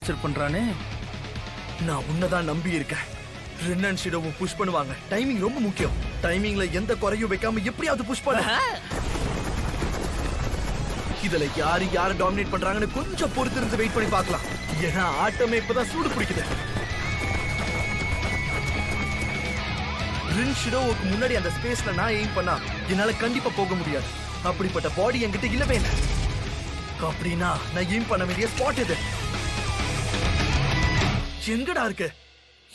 பண்றானே. நான் உன்னதான் நம்பி இருக்கேன். ரென் அண்ட் ஷிடோவும் புஷ் பண்ணுவாங்க. டைமிங் ரொம்ப முக்கியம். டைமிங்ல எந்த குறையும் வைக்காம எப்படியாவது புஷ் பண்ண. இதுல யாரு யார டாமினேட் பண்றாங்கன்னு கொஞ்சம் பொறுத்து இருந்து வெயிட் பண்ணி பார்க்கலாம். ஏன்னா ஆட்டமே இப்பதான் சூடு பிடிக்குது. ரென் ஷிடோவுக்கு முன்னாடி அந்த ஸ்பேஸ்ல நான் எய்ம் பண்ணா என்னால கண்டிப்பா போக முடியாது. அப்படிப்பட்ட பாடி என்கிட்ட இல்லவே இல்லை. அப்படின்னா நான் எய்ம் பண்ண வேண்டிய ஸ்பாட் இது எங்கடா இருக்கு?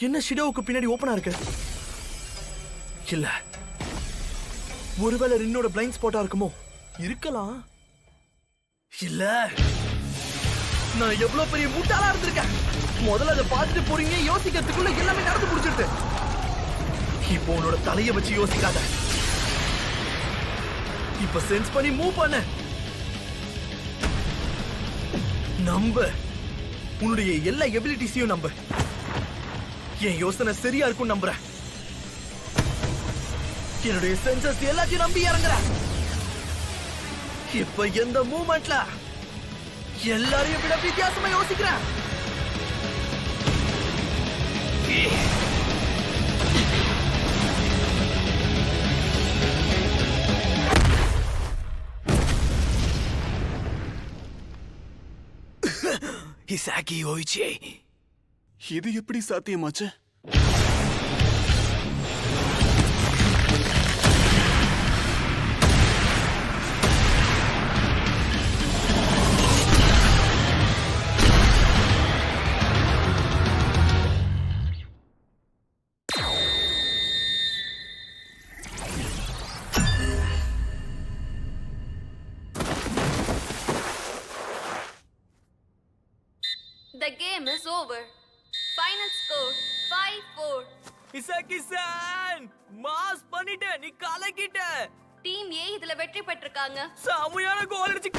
என்ன ஷிடோவுக்கு பின்னாடி ஓபனா இருக்கு? இல்ல, ஒருவேளை ரின்னோட பிளைண்ட் ஸ்பாட்டா இருக்குமோ? இருக்கலாம். இல்ல, நான் எவ்வளவு பெரிய முட்டாளா இருந்திருக்கேன். முதல்ல அதை பார்த்துட்டு போறீங்க, யோசிக்கிறதுக்குள்ள எல்லாமே நடந்து முடிச்சிருது. இப்போ உன்னோட தலைய வச்சு யோசிக்காத. இப்ப சென்ஸ் பண்ணி மூவ் பண்ண. நம்ப, உன்னுடைய எல்லா எபிலிட்டிஸையும் நம்ப. என் யோசனை சரியா இருக்கும் நம்புறேன். என்னுடைய சென்சஸ் எல்லாத்தையும் நம்பி இறங்குற. இப்ப எந்த மூவ்மெண்ட்ல எல்லாரையும் விட வித்தியாசமா யோசிக்கிறேன். ஹிசாகி ஓய்ச்சி, இது எப்படி சாத்தியமாச்சு? The game is over. Final score 5-4. இசாக்கி-san, மாஸ் பண்ணிட்ட, நீ கலக்கிட்ட. டீம் ஏ இதுல வெற்றி பெற்றிருக்காங்க. செமையான கோல் அடிச்சு